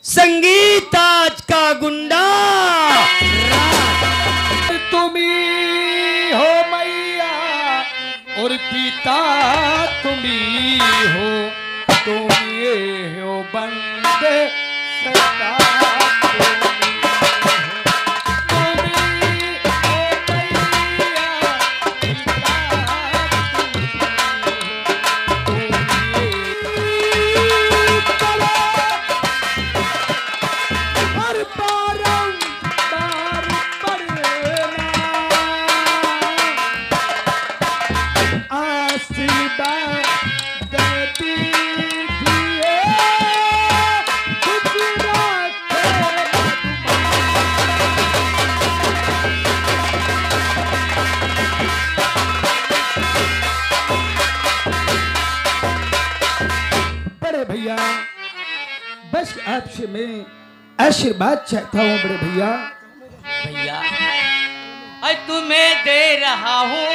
संगीत आज का गुंडा। तुम ही हो मैया और पिता तुम ही हो, तुम ये हो बंदे सदा भैया। बस आपसे मैं आशीर्वाद चाहता हूँ बड़े भैया। भैया तुम्हें दे रहा हूँ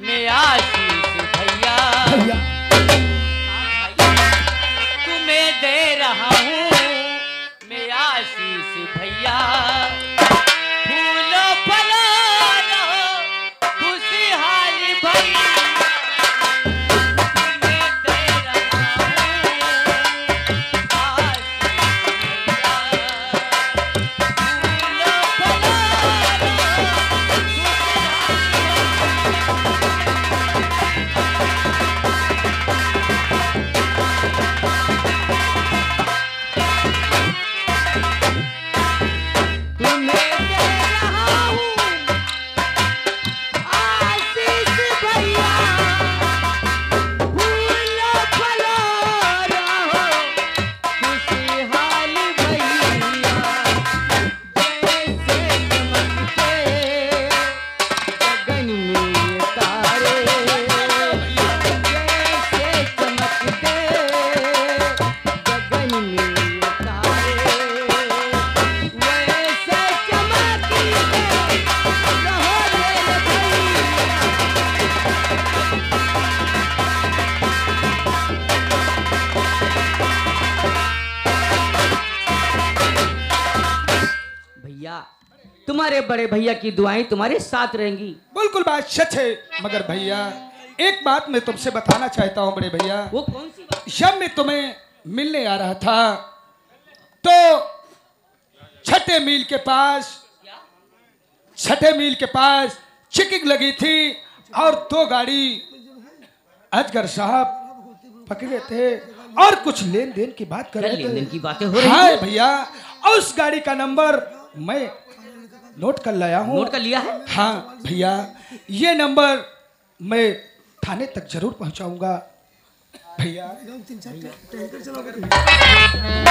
मैं आशीष भैया। भैया तुम्हें दे रहा हूँ मैं आशीष भैया। फूलो फलो खुशहाली भैया। तुम्हारे बड़े भैया की दुआएं तुम्हारे साथ रहेंगी। बिल्कुल बात सच है, मगर भैया एक बात मैं तुमसे बताना चाहता हूँ बड़े भैया। वो कौन सी बात? जब मैं तुम्हें मिलने आ रहा था तो छठे मील के पास चेकिंग लगी थी और 2 गाड़ी अजगर साहब पकड़े थे और कुछ लेन देन की बात कर रहे थे। लेन देन की बातें हो रही हाँ भैया, उस गाड़ी का नंबर मैं नोट कर लाया हूँ। नोट कर लिया है? हाँ भैया, ये नंबर मैं थाने तक जरूर पहुंचाऊंगा। भैया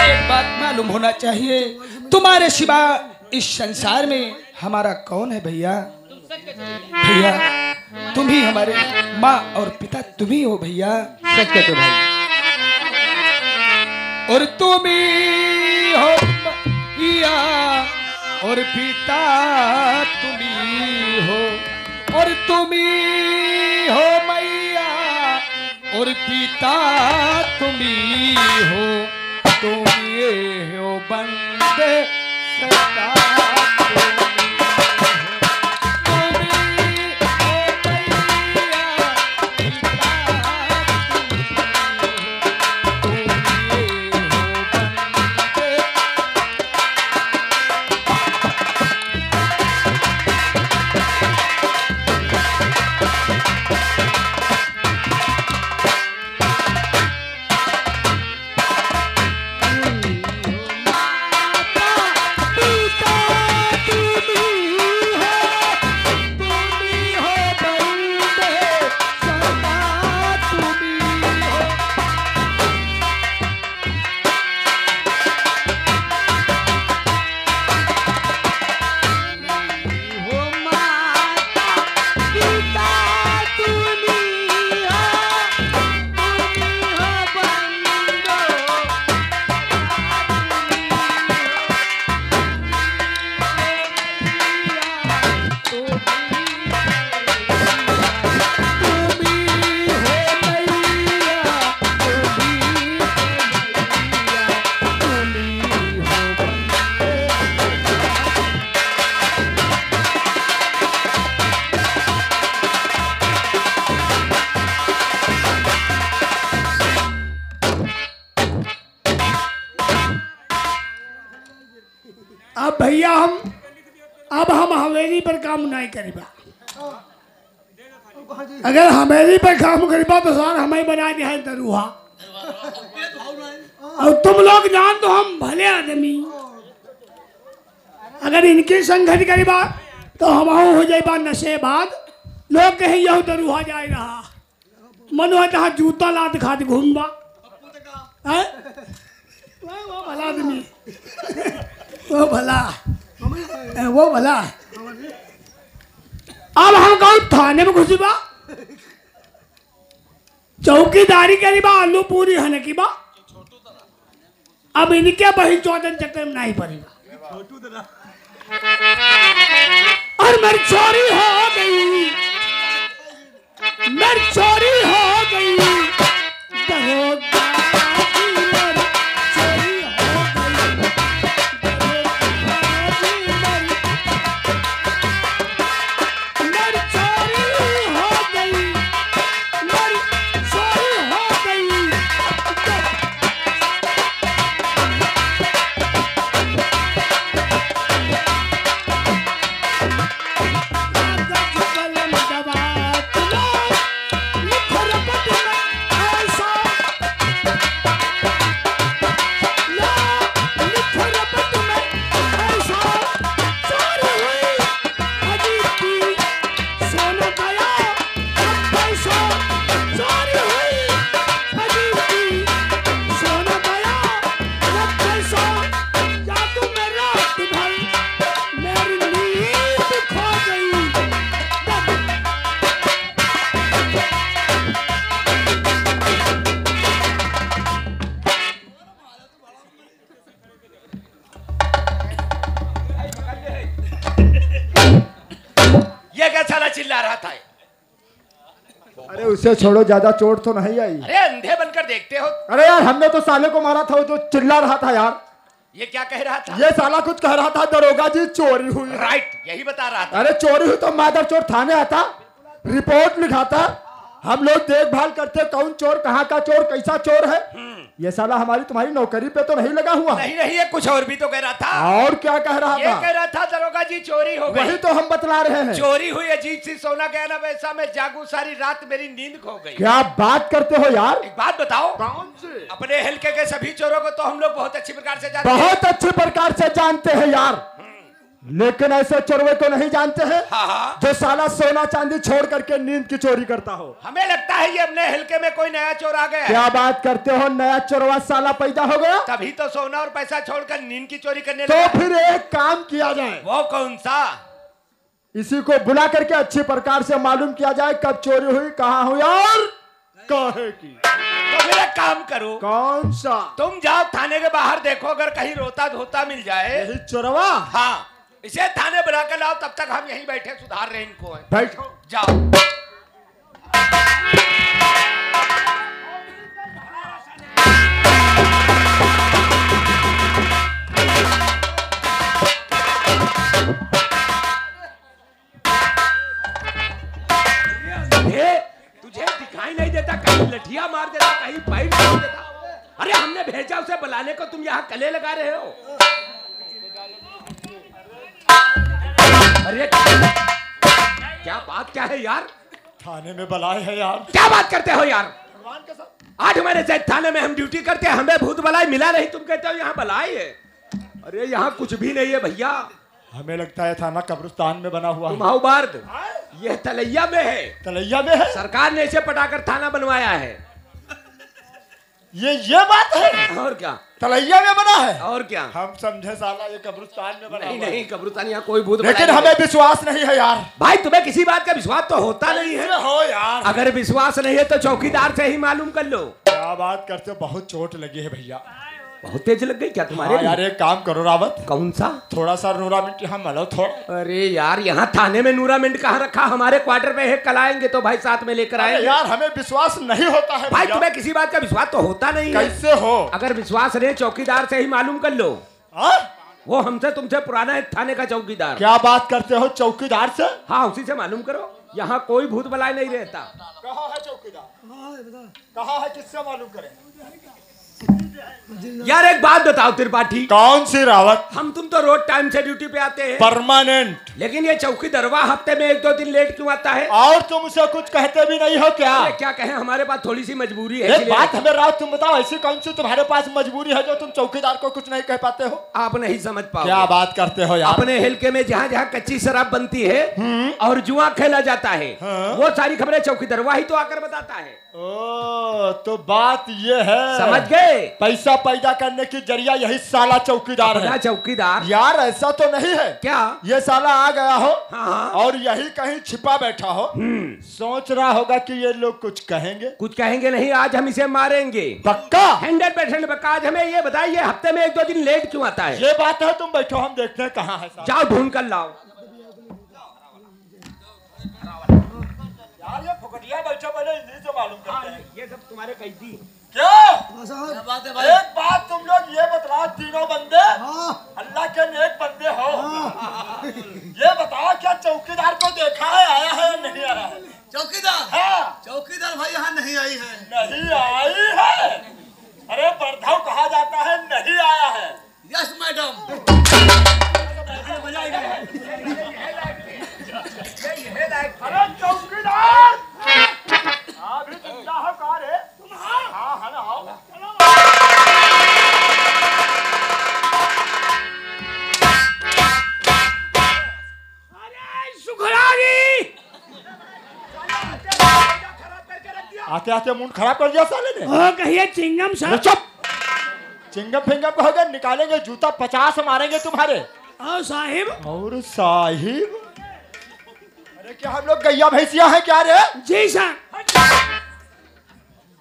एक बात मालूम होना चाहिए, तुम्हारे सिवा इस संसार में हमारा कौन है भैया? भैया तुम ही हमारे माँ और पिता तुम ही हो भैया। सच कहते हो भाई। और तुम ही हो भैया और पिता तुम ही हो, और तुम ही हो मैया और पिता तुम ही हो, तुम ये हो बंदे सदा पिता अब भैया हम हवेली पर काम नहीं करीबा। अगर हवेली पर काम करीबा तो सर हमें बना दिया है दरुहा। और तुम लोग जान तो हम भले आदमी, अगर इनकी संगत करीबा तो हम हो जाएगा नशेबाद। लोग कहें यह दरुहा जाए रहा, मन होता जूता लाद खाद घूमबा। वो भला आदमी, वो भला। अब हम कहूँ थाने में घुसी बा, चौकीदारी करी बा, आलू पूरी हने की बा। अब इनके बही चौदन चक्कर में नहीं पड़ेगा। और मेरी चोरी हो गई, मेरी चोरी हो गई, दरोगा जी मेरी चोरी हो गई, दरोगा जी मेरी चोरी हो गई, मेरी चोरी हो गई। चिल्ला रहा था। अरे उसे छोड़ो, ज्यादा चोट तो नहीं आई। अरे अंधे बनकर देखते हो। अरे यार हमने तो साले को मारा था, वो जो चिल्ला रहा था यार। ये क्या कह रहा था? ये साला कुछ कह रहा था, दरोगा जी चोरी हुई। राइट, यही बता रहा था। अरे चोरी हुई तो मादर चोर थाने आता, रिपोर्ट लिखाता, हम लोग देखभाल करते कौन चोर, कहाँ का चोर, कैसा चोर है। ये साला हमारी तुम्हारी नौकरी पे तो नहीं लगा हुआ? नहीं, ये कुछ और भी तो कह रहा था। और क्या कह रहा था? ये कह रहा था दरोगा जी चोरी हो गई। वही तो हम बतला रहे हैं। चोरी हुई, अजीब सी सोना गया वैसा मैं जागू, सारी रात मेरी नींद खो गई। क्या बात करते हो यार? एक बात बताओ, कौन सी? अपने हल्के के सभी चोरों को तो हम लोग बहुत अच्छी प्रकार से जानते हैं। बहुत अच्छी प्रकार से जानते हैं यार, लेकिन ऐसे चोरवे को नहीं जानते हैं। हाँ। जो साला सोना चांदी छोड़ करके नींद की चोरी करता हो। हमें लगता है ये अपने हल्के में कोई नया चोर आ गया। क्या बात करते हो, नया चोरवा साला पैदा हो गया? तभी तो सोना और पैसा छोड़कर नींद की चोरी करने तो लगा। फिर एक काम किया जाए। वो कौन सा? इसी को बुला करके अच्छी प्रकार से मालूम किया जाए कब चोरी हुई, कहाँ हुई और काहे की। तो फिर एक काम करो। कौन सा? तुम जाओ थाने के बाहर, देखो अगर कहीं रोता धोता मिल जाए। यही चोरवा? हाँ, इसे थाने बुला कर लाओ, तब तक हम यहीं बैठे सुधार रहे इनको। बैठो, जाओ। तुझे दिखाई नहीं देता, कहीं लठिया मार देता, कहीं पाइप मार देता। अरे हमने भेजा उसे बुलाने को, तुम यहाँ कले लगा रहे हो। अरे क्या बात क्या है यार? थाने में बुलाए है यार। क्या बात करते हो यार? 8 महीने से थाने में हम ड्यूटी करते हैं, हमें भूत बलाई मिला नहीं, तुम कहते हो यहाँ बलाई है। अरे यहाँ कुछ भी नहीं है भैया। हमें लगता है थाना कब्रिस्तान में बना हुआ है। तुम बार्द, यह तलैया में है। तलैया में है? सरकार ने इसे पटाकर थाना बनवाया है। ये बात है? और क्या? तलैया में बना है? और क्या? हम समझे साला ये कब्रिस्तान में बना। नहीं, कब्रिस्तान यहाँ कोई भूत, लेकिन हमें विश्वास नहीं है यार। भाई तुम्हें किसी बात का विश्वास तो होता नहीं है। हो यार, अगर विश्वास नहीं है तो चौकीदार से ही मालूम कर लो। क्या बात करते हो, बहुत चोट लगी है भैया। बहुत तेज लग गई क्या तुम्हारे? हाँ यार, एक काम करो रावत। कौन सा? थोड़ा सा नूरामिंट यहाँ मलो थोड़ा। अरे यार, यहाँ थाने में नूरामिंट कहाँ रखा? हमारे क्वार्टर पे है, कल आएंगे तो भाई साथ में लेकर आएंगे। यार हमें विश्वास नहीं होता है भाई तुम्हें किसी बात का विश्वास तो होता नहीं है। कैसे हो? अगर विश्वास नहीं, चौकीदार से ही मालूम कर लो। वो हमसे तुमसे पुराना है, थाने का चौकीदार। क्या बात करते हो, चौकीदार से? हाँ, उसी से मालूम करो। यहाँ कोई भूत बलाई नहीं रहता। कहाँ है चौकीदार? कहाँ है, किससे मालूम करें? यार एक बात बताओ त्रिपाठी, कौन सी रावत? हम तुम तो रोज टाइम से ड्यूटी पे आते हैं, परमानेंट। लेकिन ये चौकी दरवा हफ्ते में 1-2 दिन लेट क्यों आता है? और तुम उसे कुछ कहते भी नहीं हो क्या? अरे क्या कहें, हमारे पास थोड़ी सी मजबूरी है। एक इसलिए बात हमें रावत तुम बताओ, ऐसी कौन सी तुम्हारे पास मजबूरी है जो तुम चौकीदार को कुछ नहीं कह पाते हो? आप नहीं समझ पाओ। क्या बात करते हो यार? अपने हल्के में जहाँ जहाँ कच्ची शराब बनती है और जुआ खेला जाता है, वो सारी खबरें चौकी दरवा ही तो आकर बताता है। ओ, तो बात ये है, समझ गए? पैसा पैदा करने की जरिया यही साला चौकीदार है। चौकीदार यार ऐसा तो नहीं है क्या ये साला आ गया हो हाँ। और यही कहीं छिपा बैठा हो, सोच रहा होगा कि ये लोग कुछ कहेंगे? कुछ कहेंगे नहीं, आज हम इसे मारेंगे पक्का? 100% पक्का। आज हमें ये बताइए हफ्ते में 1-2 दिन लेट क्यों आता है? ये बात है, तुम बैठो हम देखते हैं कहाँ है साला। जाओ ढूंढ कर लाओ। यार ये फुकटिया बैठो, पहले इन्हीं से मालूम करते हैं। ये सब तुम्हारे कैदी क्या बात है भाई? एक बात तुम लोग ये बताओ, तीनों बंदे अल्लाह के नेक बंदे हो, ये बताओ क्या चौकीदार को देखा है, आया है या नहीं आया है? चौकीदार? हाँ। चौकीदार भाई यहाँ नहीं आई है। नहीं आई है? अरे बर्धाव कहा जाता है, नहीं आया है। Yes madam. अरे चौकीदार अभी तुम क्या हो कहाँ रे? हाँ है ना, आओ। आते आते मुंड खराब कर दिया साले ने। ओ कहिए चिंगम अरे साहब। चुप, चिंगम फिंगम कहोगे निकालेंगे जूता 50 मारेंगे तुम्हारे। ओ साहिब। और साहिब? अरे क्या हम लोग गैया भैंसिया हैं क्या रे? जी सर।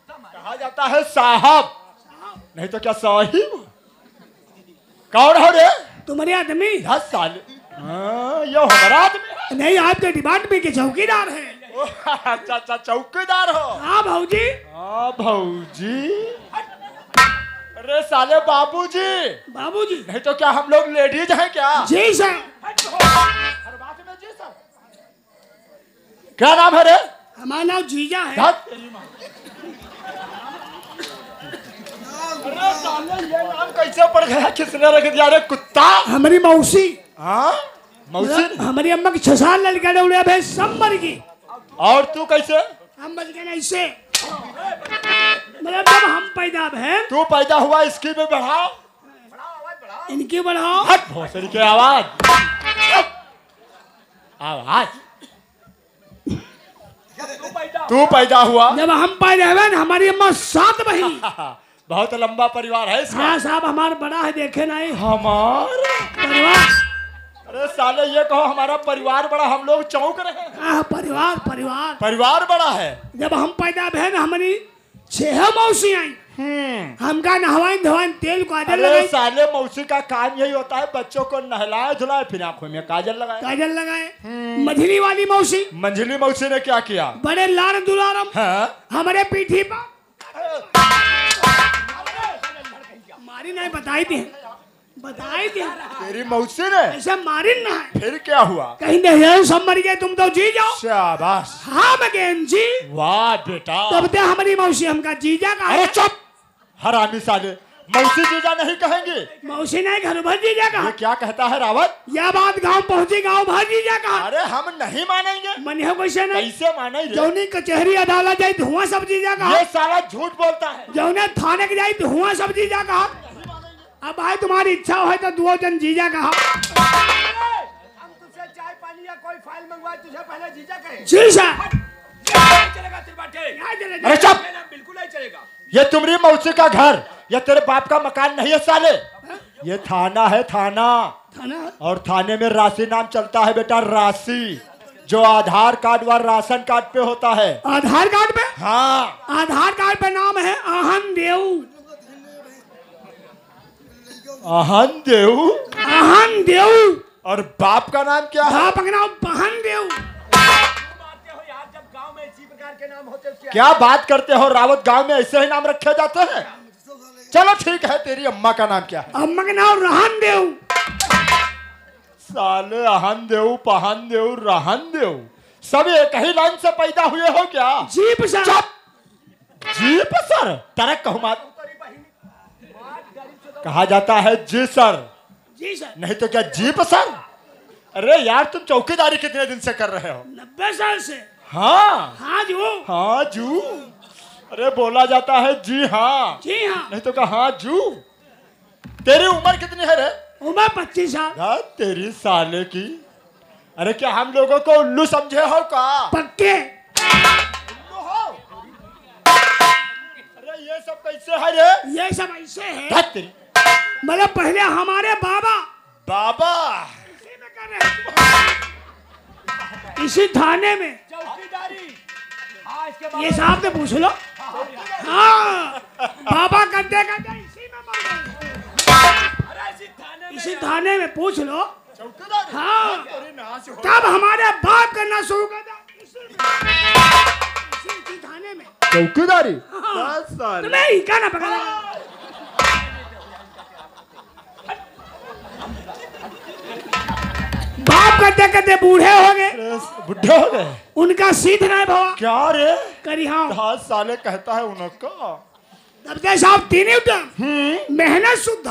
कहा जाता है साहब, नहीं तो क्या साहिब? कौन हो रे? तुम्हारे आदमी? 10 साल। हाँ, ये हमारा आदमी? नहीं, आपके डिपार्टमेंट के चौकीदार हैं। ओह, अच्छा अच्छा चौकीदार हो? हाँ भाऊजी। हाँ भाऊजी। अरे साले बाबूजी। बाबूजी। नहीं तो क्या हम लोग लेडीज हैं क्या? जी सर। हर बात में जी सर। क्या नाम है रे? हमारा नाम जीजा है। धत। अरे साले ये नाम कैसे पड़ गया, किसने रख दिया रे? कुत्ता? हमारी मौसी। हाँ मौसी। हमारी अम्मा की 6 साल लड़का उड़े भे सब मर गई। और तू कैसे? हम बच गए ऐसे, मतलब जब हम पैदा भे। तू पैदा हुआ इसकी भी बढ़ाओ, इनकी बढ़ाओ। हट भोसड़ी के आवाज। आवाज तू पैदा हुआ? जब हम पैदा हुए ना, हमारी अम्मा 7 बहन। बहुत लंबा परिवार है इसका। हाँ साहब, हमारा बड़ा है, देखे नहीं हमारा परिवार। अरे साले ये कहो हमारा परिवार बड़ा, हम लोग चौंक रहे हैं। हाँ परिवार परिवार परिवार बड़ा है। जब हम पैदा भे ना, हमारी 6 मौसी आई। हमका नहवाइन धोवाइन तेल काजल अरे लगाए। साले मौसी का काम यही होता है, बच्चों को नहलाए धुलाए फिर आंखों में काजल लगाए। काजल लगाए। मझली वाली मौसी, मंझली मौसी ने क्या किया? बड़े लाड़ दुलारम हाँ? हमारे पीठी पर मारी नहीं, बताई थी बताई थी। तेरी मौसी ने? ऐसा मारी ना है। फिर क्या हुआ? कहीं नहीं, सब मर गए, तुम तो जी जाओ। शाबाश। हाँ मगेन जी। वाह बेटा। तब ते हमारी मौसी हमका जीजा का। अरे चुप हरामी साले, मौसी जीजा नहीं कहेंगे। मौसी नहीं, घर भर जीजा का। ये क्या कहता है रावत? यह बात गांव पहुंची, गांव भर जीजा का। अरे हम नहीं मानेंगे। मन है कैसे नहीं? कैसे माने रे? जौनी कचहरी अदालत जाए धुआं सब जीजा का। ये साला झूठ बोलता है। जौने थाने के जाए धुआं सब जीजा का। अब भाई तुम्हारी इच्छा हो तो 2 जन जीजा का। हम तुझसे चाय पानी या कोई फाइल मंगवाए, तुझे पहले जीजा कहे। जी सर। चलेगा त्रिपाठी? अरे चुप, बिल्कुल नहीं चलेगा। ये तुम्हारी मौसी का घर, ये तेरे बाप का मकान नहीं है साले। ये थाना है, थाना। थाना? और थाने में राशि नाम चलता है बेटा, राशि, जो आधार कार्ड व राशन कार्ड पे होता है। आधार कार्ड पे? हाँ। आधार कार्ड पे नाम है आहन देव। आहन देव? आहन देव। और बाप का नाम क्या है? बाप का नाम पहन देव। क्या बात करते हो रावत, गांव में ऐसे ही नाम रखे जाते हैं? चलो ठीक है, तेरी अम्मा का नाम क्या है? अम्मा का नाम रहन देव। साले आहन देव, पहन देव, रहन देव, सब एक ही लाइन से पैदा हुए हो क्या? Jeep sir. चुप। Jeep sir? तरक कहूँ मत। कहा जाता है जी सर, जी सर। नहीं तो क्या जीप सर। अरे यार तुम चौकीदारी कितने दिन से कर रहे हो? 90 साल से। हाँ हाँ जू। हाँ जू। अरे बोला जाता है जी हाँ, जी हाँ। नहीं तो क्या हाँ जू। तेरी उम्र कितनी है रे? उम्र 25 साल। यार तेरी साले की। अरे क्या हम लोगों को उल्लू समझे हो का? पक्के। उल्लू हो? अरे ये सब कैसे है रे? ये सब ऐसे है, धत तेरी। मतलब पहले हमारे बाबा बाबा इसी में कर रहे थे, इसी थाने में। ये साहब से पूछ लो। हाँ, बाबा करते करते इसी में मर गए। इसी थाने में पूछ लो। हाँ, तब हमारे बाप करना शुरू कर दिया इसी थाने में। चौकीदारी। हाँ, साले। तुम्हें ही क्या ना पकड़ा। बाप करते करते बूढ़े हो गए, बुढ़े हो गए? उनका सीध नहीं भवा। क्या रे? करी हाँ, 10 साले कहता है उनका। तब से साहब तीनों टाइम मेहनत शुद्ध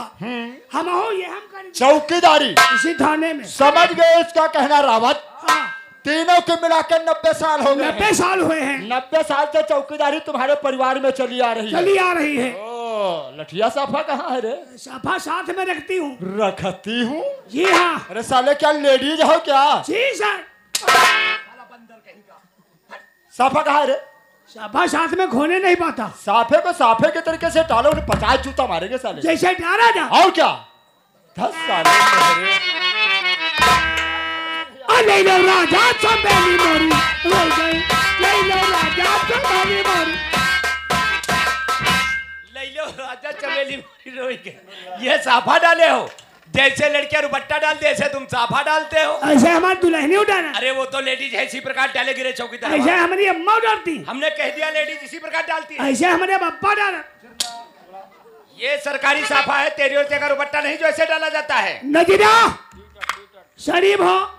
हम हो, ये हम कर चौकीदारी। इसी थाने में। समझ गए इसका कहना रावत। हाँ, तीनों के मिलाकर 90 साल हो गए। 90 साल हुए हैं। 90 साल से चौकीदारी तुम्हारे परिवार में चली आ रही है। चली आ रही है। ओ, लठिया साफा कहाँ है रे? सफा साथ में रखती हूँ। रखती हूँ। जी हाँ। अरे साले क्या लेडीज हो क्या? जी सर। साफा कहाँ है रे? सफा साथ में खोने नहीं पाता, साफे को साफे के तरीके से डालो, उन्हें 50 जूता मारेंगे साले। जैसे डाला जा। और क्या? 10 साले मेरे। ले लो राजा चंबेली मोरी रोई गई, ले लो राजा चंबेली मोरी। ले लो राजा चमेली मोरी रोई गई। ये साफा डाले हो? जैसे लड़कियां दुपट्टा डालते ऐसे तुम साफा डालते हो? ऐसे हमारी दुल्हनी उठाना, अरे वो तो लेडीज है, इसी प्रकार डाले गिरे चौकीदार। ऐसे हमारी अम्मा डालती, हमने कह दिया लेडीज इसी प्रकार डालती है। ऐसे हमारे पप्पा डाला। ये सरकारी साफा है, तेरी और तेरा दुपट्टा नहीं जो ऐसे डाला जाता है। नजीरा शरीफ हो।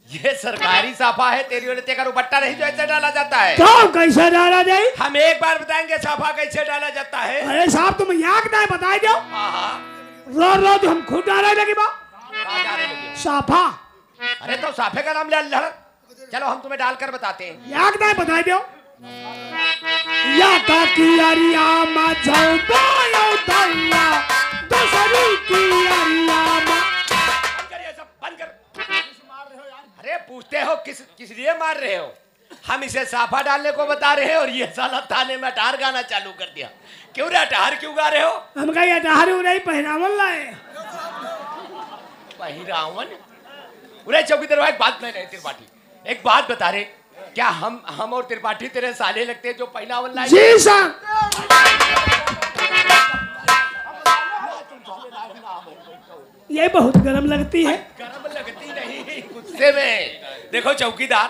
ये सरकारी साफा है, तेरी और तेरा दुपट्टा नहीं जो ऐसे डाला जाता है। क्यों, कैसे डाला जाए? हम एक बार बताएंगे साफा कैसे डाला जाता है। अरे साहब तुम याद नहीं बताए दो। रोज रोज हम खुद डाले लगे बा कहाँ डाले लगे? साफा। अरे तो साफे का नाम ले अल्लाह। चलो हम तुम्हें डालकर बताते हैं। याद नहीं बताए दो। या का कियारिया मा जाओ बायो दल्ला दसरी कियारिया मा। बंद कर ये सब, बंद कर। अरे पूछते हो किस लिए मार रहे हो? हम इसे साफा डालने को बता रहे हैं और ये साला थाने में अटार गाना चालू कर दिया। क्यों रे अटार क्यों गा रहे हो? हम कहा अटार नहीं पहनावन लाए। पहिरावन? अरे चौकीदार भाई, एक बात नहीं रहे त्रिपाठी, एक बात बता रहे, क्या हम और त्रिपाठी तेरे साले लगते हैं जो पहिरावन लाए? जी सर। ये बहुत गर्म लगती है। गर्म लगती नहीं, गुस्से में। देखो चौकीदार,